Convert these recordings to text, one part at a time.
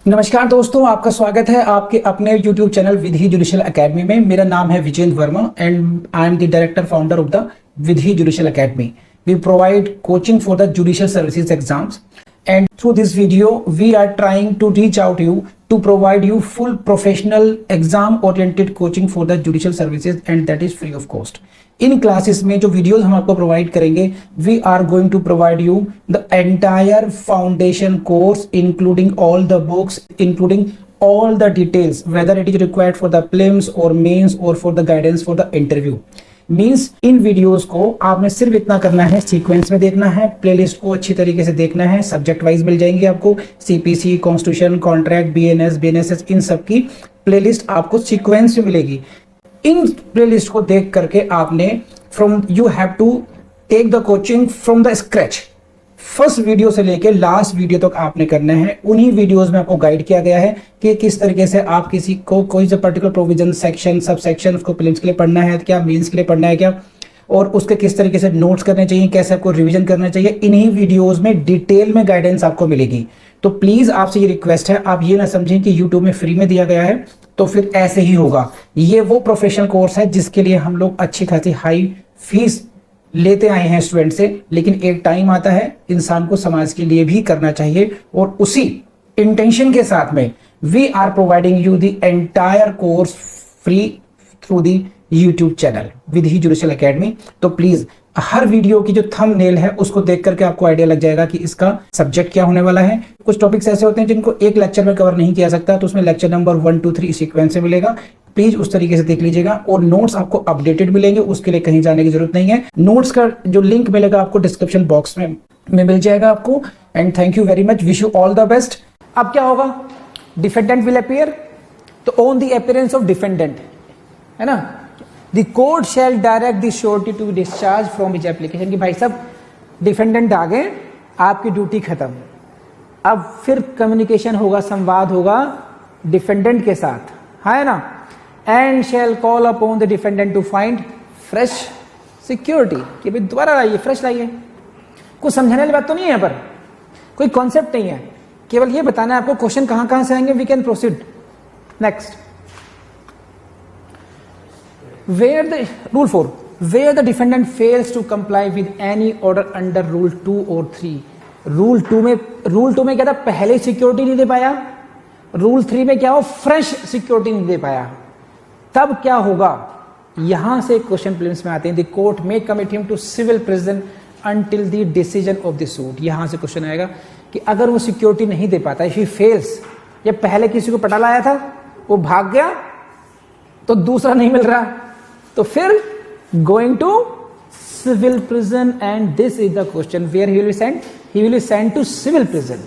नमस्कार दोस्तों, आपका स्वागत है आपके अपने YouTube channel Vidhi judicial academy में। मेरा नाम है Vijendra Verma and I am the director founder of the Vidhi judicial academy. We provide coaching for the judicial services exams, and through this video we are trying to reach out to you to provide you full professional exam oriented coaching for the judicial services, and that is free of cost. इन classes में जो videos हम आपको provide करेंगे, we are going to provide you the entire foundation course including all the books, including all the details, whether it is required for the prelims or mains or for the guidance for the interview. Means in videos को आपने सिर्फ इतना करना है, sequence में देखना है, playlist को अच्छी तरीके से देखना है। सब्जेक्ट वाइज मिल जाएंगे आपको, CPC, constitution, contract, BNS, BNSS, इन सब की प्लेलिस्ट आपको सीक्वेंस में मिलेगी। इन प्लेलिस्ट को देख करके आपने you have to take the coaching from the scratch. First video से लेके लास्ट वीडियो तक आपने करना है। उन्हीं वीडियोस में आपको गाइड किया गया है कि किस तरीके से आप किसी को कोई सा particular provision, section, sub section उसको प्रीलिम्स के लिए पढ़ना है क्या, मेंस के लिए पढ़ना है क्या, और उसके किस तरीके से नोट्स करने चाहिए, कैसे आपको रिवीजन करना चाहिए। इन्हीं वीडियोस में डिटेल में गाइडेंस आपको मिलेगी। तो प्लीज आपसे ये रिक्वेस्ट है, आप ये ना समझें कि यूट्यूब में फ्री में दिया गया है तो फिर ऐसे ही होगा। ये वो प्रोफेशनल कोर्स है जिसके लिए हम लोग अच्छी खासी हाई फीस लेते आए हैं स्टूडेंट से, लेकिन एक टाइम आता है इंसान को समाज के लिए भी करना चाहिए, और उसी इंटेंशन के साथ में we are providing you the entire course free through the YouTube channel Vidhi judicial academy. तो प्लीज हर वीडियो की जो थंबनेल है उसको देख करके आपको आइडिया लग जाएगा कि इसका सब्जेक्ट क्या होने वाला है। कुछ टॉपिक्स ऐसे होते हैं जिनको एक लेक्चर में कवर नहीं किया सकता, तो उसमें लेक्चर नंबर 1, 2, 3 सीक्वेंस से मिलेगा। प्लीज उस तरीके से देख लीजिएगा, और नोट्स आपको अपडेटेड मिलेंगे, उसके लिए कहीं जाने की जरूरत नहीं है। नोट्स का जो लिंक मिलेगा आपको डिस्क्रिप्शन बॉक्स में मिल जाएगा आपको। And thank you very much, wish you all the best. अब क्या होगा, डिफेंडेंट विल अपीयर, तो on the appearance of defendant, है ना, the court shall direct the surety to discharge from his application. कि भाई साहब डिफेंडेंट आ गए, आपकी ड्यूटी खत्म। अब फिर कम्युनिकेशन होगा, संवाद होगा डिफेंडेंट के साथ, है ना। And shall call upon the defendant to find fresh security, कि भाई दोबारा लाइए, फ्रेश लाइए। कुछ समझने वाली बात तो नहीं है, यहाँ पर कोई कॉन्सेप्ट नहीं है, केवल ये बताना है आपको क्वेश्चन कहां कहां से आएंगे। We can proceed next. Where the rule 4, where the defendant fails to comply with any order under rule 2 or 3। rule 2 में क्या था, पहले सिक्योरिटी नहीं दे पाया। रूल 3 में क्या हो, फ्रेश सिक्योरिटी नहीं दे पाया। तब क्या होगा, यहां से क्वेश्चन प्रीलिम्स में आते हैं। The court may commit him to civil prison until the decision of the suit. यहां से क्वेश्चन आएगा कि अगर वो सिक्योरिटी नहीं दे पाता, इफ ही फेल्स, या पहले किसी को पटा लाया था, वो भाग गया तो दूसरा नहीं मिल रहा, तो फिर going to civil prison, and this is the question where he will be sent to civil prison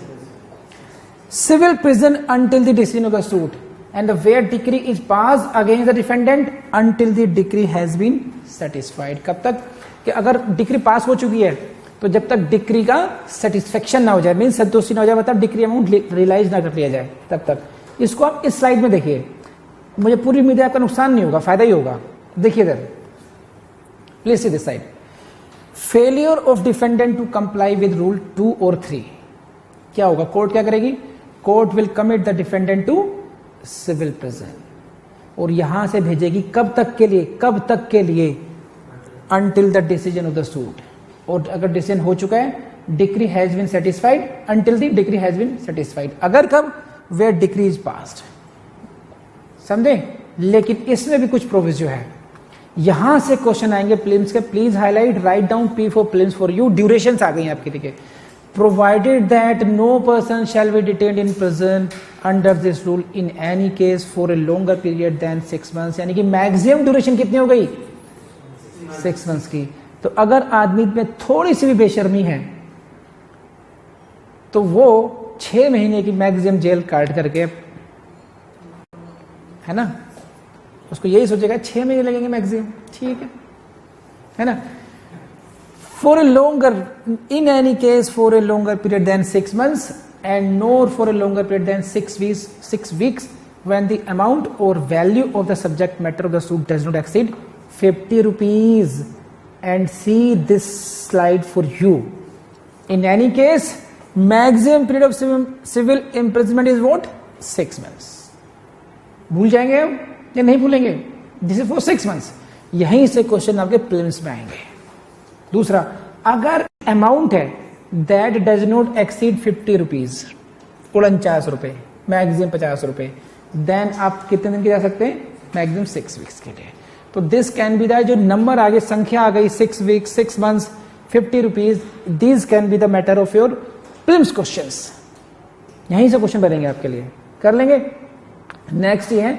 until the decision of the suit, and where decree is passed against the defendant until the decree has been satisfied। कब तक, कि अगर decree pass हो चुकी है तो जब तक डिक्री का सेटिस्फेक्शन ना हो जाए, मीन संतुष्टि ना हो जाए, मतलब डिक्री अमाउंट रियलाइज ना कर लिया जाए, तब तक। इसको आप इस स्लाइड में देखिए, मुझे पूरी उम्मीद है आपका नुकसान नहीं होगा, फायदा ही होगा। देखिए इधर, please see this side. Failure of defendant to comply with rule 2 और 3, क्या होगा, कोर्ट क्या करेगी, court will commit the defendant to civil prison, और यहां से भेजेगी कब तक के लिए, until the decision of the suit. और अगर डिसीजन हो चुका है, decree has been satisfied, until the decree has been satisfied. अगर कब, वेयर डिक्री इज पास्ड, समझे। लेकिन इसमें भी कुछ प्रोविजन है, यहां से क्वेश्चन आएंगे प्रीलिम्स के। Please highlight, write down P for prelims for you. Durations आ गई आपकी, ठीक है। Provided that no person shall be detained in prison under this rule in any case for a longer period than 6 months, यानी कि maximum duration कितनी हो गई, 6 months की। तो अगर आदमी में थोड़ी सी भी बेशर्मी है तो वो 6 महीने की मैक्सिमम जेल काट करके, है ना, उसको यही सोचेगा 6 महीने लगेंगे मैक्सिमम, ठीक है ना। For a longer, in any case for a longer period than 6 months, and nor for a longer period than 6 weeks when the amount or value of the subject matter of the suit does not exceed 50 rupees, and see this slide for you. In any case, maximum period of civil imprisonment is what, 6 months। भूल जाएंगे अब या नहीं भूलेंगे? This is for 6 months। यहीं से question आपके prelims में आएंगे। दूसरा, अगर अमाउंट है that does not exceed 50 rupees, 49 रुपए, मैक्सिमम 50 रुपए, देन आप कितने दिन के जा सकते हैं? मैक्सिमम 6 वीक्स के लिए। तो दिस कैन बी द, जो नंबर आगे संख्या आ गई 6 weeks, 6 months, 50 rupees, this can be the matter of your prelims questions. यहीं से क्वेश्चन बनेंगे आपके लिए, कर लेंगे। नेक्स्ट ये है,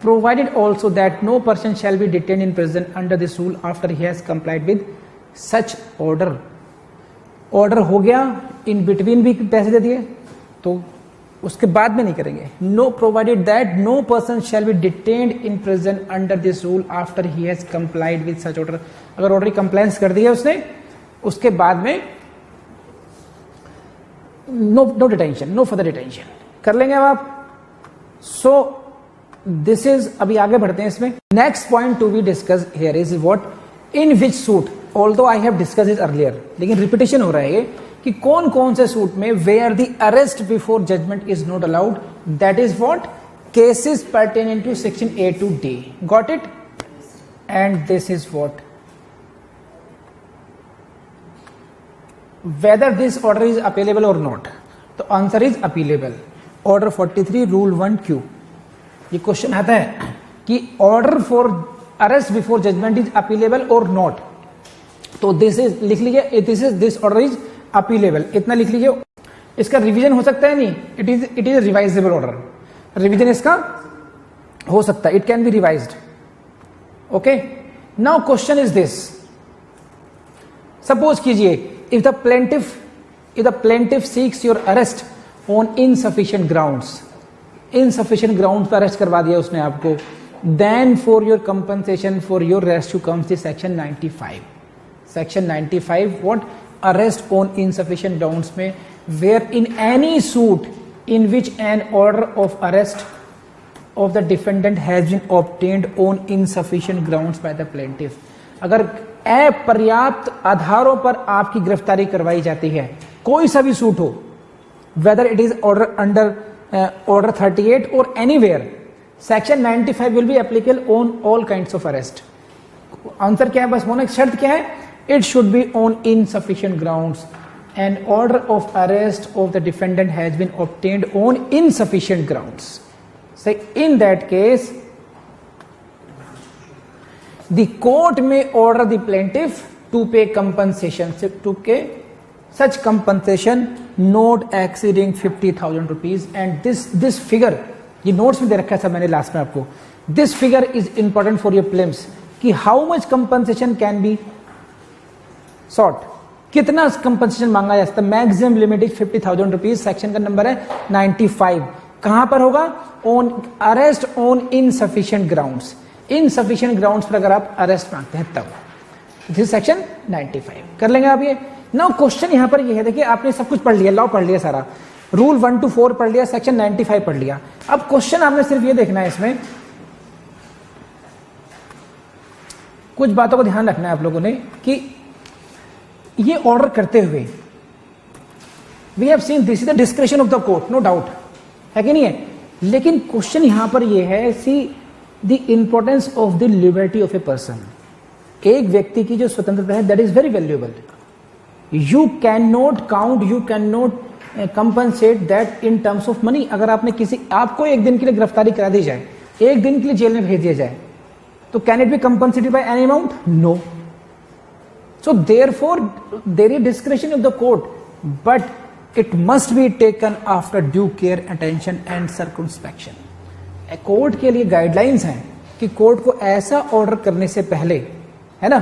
provided also that no person shall be detain in prison under this rule after he has complied with such order. Order हो गया, इन बिटवीन भी पैसे दे दिए, तो उसके बाद में नहीं करेंगे। No, provided that no person shall be detained in prison under this rule after he has complied with such order. अगर ऑर्डर कंप्लायंस कर दिया उसने, उसके बाद में no detention, no further detention, कर लेंगे अब आप। सो दिस इज, अभी आगे बढ़ते हैं इसमें। Next point to be discuss here is what, in which suit, although I have discuss it earlier, लेकिन रिपीटेशन हो रहा है ये, कि कौन कौन से सूट में where the arrest before judgment is not allowed, that is what, cases pertaining to section A to D। Got it? And this is what, whether this order is appealable or not। तो answer is appealable. Order 43 rule 1Q, ये question आता है कि order for arrest before judgment is appealable और not. तो this is, लिख लीजिए, this order is appealable, इतना लिख लीजिए। इसका रिवीजन हो सकता है नहीं, इट इज रिवाइजेबल ऑर्डर, रिवीजन इसका हो सकता है, it can be revised. Okay, now question is this, suppose कीजिए if the plaintiff seeks your arrest on insufficient grounds पर अरेस्ट करवा दिया उसने आपको, then for your compensation for your rescue comes the section 95 what, arrest on insufficient grounds में, where in any suit in which an order of arrest of the defendant has been obtained on insufficient grounds by the plaintiff। अगर अपर्याप्त आधारों पर आपकी गिरफ्तारी करवाई जाती है, कोई सा भी सूट हो, whether it is order under order 38 और anywhere, section 95 will be applicable on all kinds of arrest. Answer क्या है? बस होना, शर्त क्या है? It should be on insufficient grounds, an order of arrest of the defendant has been obtained on insufficient grounds. So in that case the court may order the plaintiff to pay compensation, to pay such compensation not exceeding 50,000 rupees, and this figure, ये notes में दे रखा है सब मैंने last में आपको, this figure is important for your prelims कि how much compensation can be sought, कितना compensation मांगा जा सकता है। Maximum limit is 50,000 rupees, section का नंबर है 95। कहां पर होगा? On arrest on insufficient grounds, insufficient grounds पर अगर आप अरेस्ट मांगते हैं तब, दिस सेक्शन 95। कर लेंगे आप ये। नाउ क्वेश्चन यहां पर ये है, देखिए आपने सब कुछ पढ़ लिया, लॉ पढ़ लिया सारा, रूल 1 to 4 पढ़ लिया, सेक्शन 95 पढ़ लिया। अब क्वेश्चन आपने सिर्फ ये देखना है, इसमें कुछ बातों को ध्यान रखना है आप लोगों ने कि ये ऑर्डर करते हुए we have seen this is the description of the court, no doubt, है कि नहीं है। लेकिन क्वेश्चन यहां पर ये है, see the importance of the liberty of a person. एक व्यक्ति की जो स्वतंत्रता है, that is very valuable. You can not count, you can not compensate that in terms of money. अगर आपने आपको एक दिन के लिए गिरफ्तारी करा दी जाए, एक दिन के लिए जेल में भेज दिया जाए, तो can it be compensated by any amount? No. So therefore there is description of the court, but it must be taken after due care, attention and circumspection. Court के लिए गाइडलाइंस हैं कि कोर्ट को ऐसा ऑर्डर करने से पहले, है ना,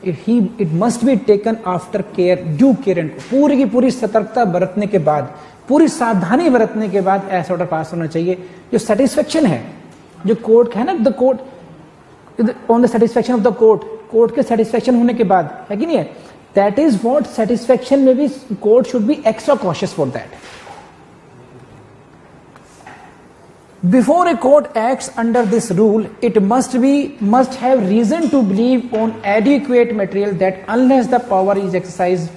it must be taken after care, due care and, पूरी की पूरी सतर्कता बरतने के बाद, पूरी सावधानी बरतने के बाद ऐसा ऑर्डर पास होना चाहिए। जो सेटिस्फेक्शन है, जो कोर्ट है ना, the court on the satisfaction of the court, court के सेटिस्फेक्शन होने के बाद, है कि नहीं है, दैट इज व्हाट सेटिस्फेक्शन में भी court should be extra cautious for that. Before a court acts under this rule, it must have reason to believe on adequate material that unless the power is exercised,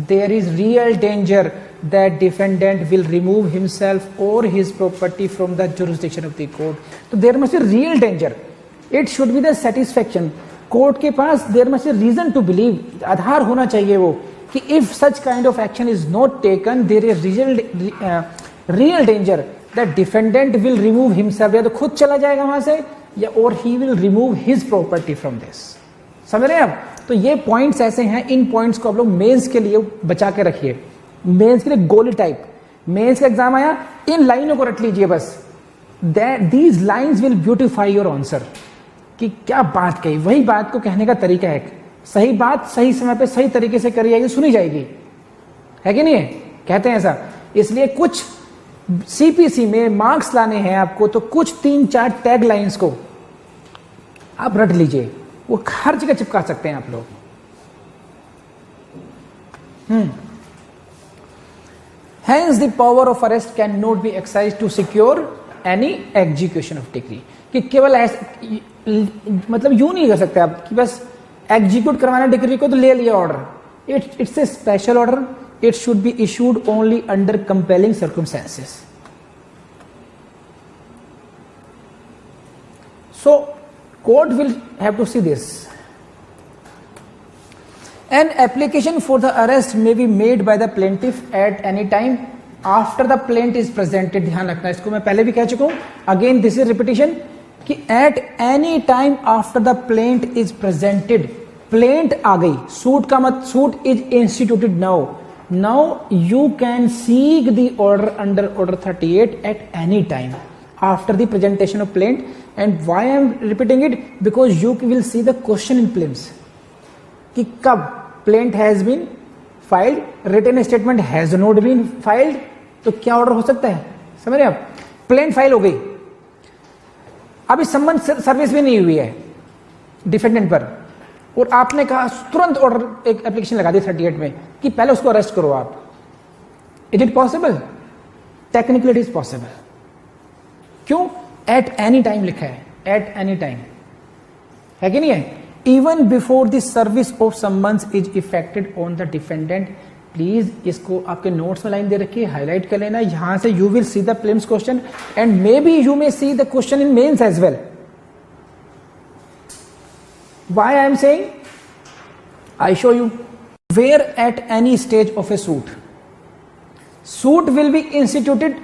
there is real danger that defendant will remove himself or his property from the jurisdiction of the court. तो there must be real danger. It should be the satisfaction. Court के पास there must be reason to believe, आधार होना चाहिए वो कि if such kind of action is not taken, there is real danger that defendant will remove himself, या तो खुद चला जाएगा वहां से या और he will remove his property from this. समझ रहे हैं आप? तो ये पॉइंट्स ऐसे हैं, इन पॉइंट्स को आप लोग मेंस के लिए बचा के रखिए, मेंस के लिए गोली टाइप. मेंस का एग्जाम आया, इन लाइनों को रट लीजिए बस. These lines will beautify your answer. कि क्या बात कही, वही बात को कहने का तरीका है. सही बात सही समय पे सही तरीके से करी जाएगी, सुनी जाएगी, है कि नहीं है? कहते हैं ऐसा. इसलिए कुछ सीपीसी में मार्क्स लाने हैं आपको, तो कुछ 3-4 टैग लाइंस को आप रट लीजिए, वो हर जगह चिपका सकते हैं आप लोग. Hence the power of arrest cannot be exercised to secure any execution of decree. कि केवल ऐसे मतलब यूं नहीं कर सकते आप कि बस एग्जीक्यूट करवाना डिक्री को तो ले लिया order. It's a special order. It should be issued only under compelling circumstances. So, court will have to see this. An application for the arrest may be made by the plaintiff at any time after the plaint is presented. ध्यान रखना, इसको मैं पहले भी कह चुका हूं. Again, this is repetition कि at any time after the plaint is presented. Plaint आ गई, सूट का मत, suit is instituted now. Now you can seek the order under order 38 at any time after the presentation of plaint. And why I am repeating it? Because you will see the question in prelims कि कब plaint has been filed, written statement has not been filed, तो क्या order हो सकता है? समझ रहे आप? plaint फाइल हो गई, अभी संबंध सर्विस भी नहीं हुई है डिफेंडेंट पर, और आपने कहा तुरंत ऑर्डर, एक एप्लीकेशन लगा दी 38 में कि पहले उसको अरेस्ट करो आप. Is it possible? Technically it is possible. क्यों? एट एनी टाइम लिखा है, एट एनी टाइम, है कि नहीं है? Even before the service of summons is affected on the defendant. Please इसको आपके नोट्स में लाइन दे रखिए, हाईलाइट कर लेना. यहां से you will see the prelims question and maybe you may see the question in mains as well. Why I am saying? I show you. Where at any stage of a suit, suit will be instituted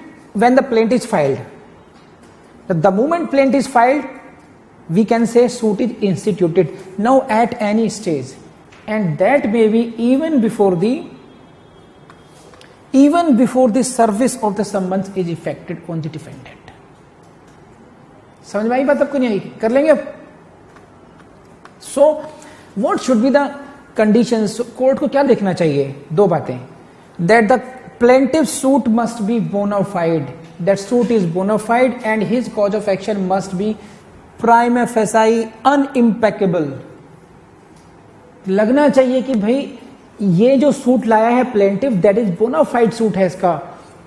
when the plaint is filed. The moment plaint is filed, we can say suit is instituted. Now at any stage, and that may be even before the service of the summons is effected on the defendant. समझ में आई बात? आपको नहीं आई? कर लेंगे अब. So, what should be the conditions? Court को क्या देखना चाहिए? दो बातें. That the plaintiff's suit must be bona fide. That suit is bona fide and his cause of action must be prima facie unimpeachable. लगना चाहिए कि भाई ये जो सूट लाया है plaintiff, that is bona fide suit है इसका,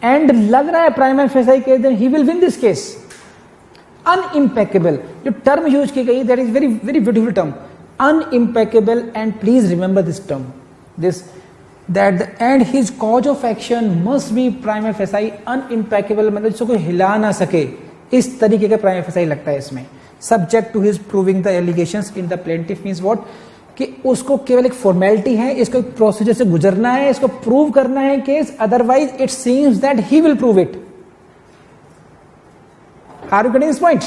एंड लग रहा है prima facie case, then he will win this case. Unimpeachable जो टर्म यूज की गई, that is very very beautiful term, unimpeachable. And please remember this term, this that the and his cause of action must be prima facie unimpeachable. मतलब जिसको कोई हिला ना सके, इस तरीके का प्राइमा फेसाई लगता है इसमें. Subject to his proving the allegations in the plaintiff means what, कि उसको केवल एक फॉर्मेलिटी है, इसको एक प्रोसीजर से गुजरना है, इसको प्रूव करना है case, otherwise it seems that he will prove it. Are you getting this point?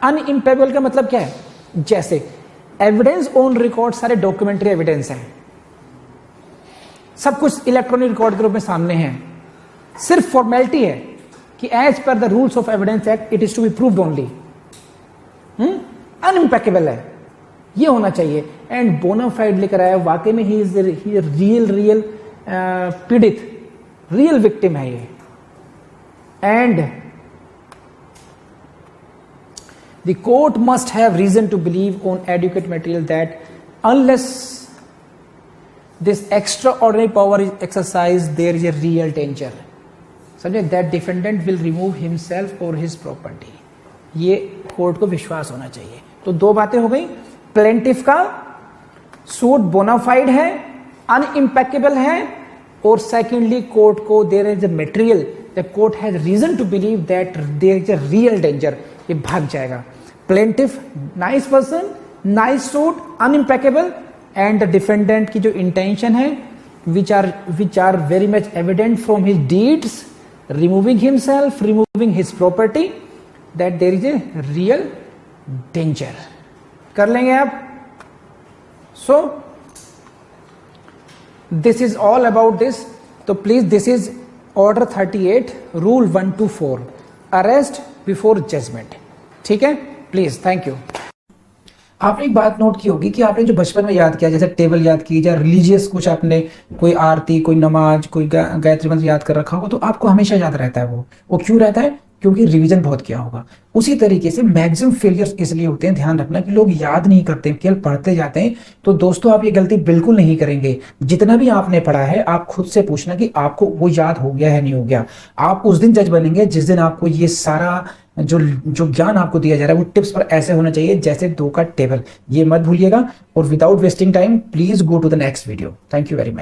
Unimpeachable का मतलब क्या है? जैसे एविडेंस ऑन रिकॉर्ड, सारे डॉक्यूमेंट्री एविडेंस है, सब कुछ इलेक्ट्रॉनिक रिकॉर्ड के रूप में सामने है, सिर्फ फॉर्मेलिटी है कि as per the rules of evidence act it is to be proved only. Unimpeachable है, ये होना चाहिए. एंड बोनाफाइड लेकर आया, वाकई में ही इज रियल पीड़ित, रियल विक्टिम है ये. And the court must have reason to believe on adequate material that unless this extraordinary power is exercise there is a real danger. समझे? That defendant will remove himself और his property. ये court को विश्वास होना चाहिए. तो दो बातें हो गई, प्लेंटिफ का सूट बोनाफाइड है, अनइम्पेकेबल है, और सेकेंडली कोर्ट को there is a material the court has reason to believe that there is a real danger, ये भाग जाएगा। Plaintiff nice person, nice suit, unimpeachable, and the defendant की जो इंटेंशन है which are very much evident from his deeds, removing himself, removing his property, that there is a real danger। कर लेंगे आप। So this is all about this। तो please this is order 38 rule 124, arrest before judgment. ठीक है, please, thank you. आपने एक बात note की होगी कि आपने जो बचपन में याद किया, जैसे टेबल याद की या रिलीजियस कुछ आपने कोई आरती, कोई नमाज, कोई गायत्री मंत्र याद कर रखा होगा, तो आपको हमेशा याद रहता है। वो क्यों रहता है? क्योंकि रिवीजन बहुत किया होगा। उसी तरीके से मैक्सिमम फेलियर्स इसलिए होते हैं, ध्यान रखना, कि लोग याद नहीं करते, केवल पढ़ते जाते हैं। तो दोस्तों, आप ये गलती बिल्कुल नहीं करेंगे। जितना भी आपने पढ़ा है, आप खुद से पूछना कि आपको वो याद हो गया है, नहीं हो गया। आप उस दिन जज बनेंगे जिस दिन आपको ये सारा जो ज्ञान आपको दिया जा रहा है वो टिप्स पर ऐसे होना चाहिए जैसे 2 का टेबल। ये मत भूलिएगा। और without wasting time, please go to the next video. Thank you very much.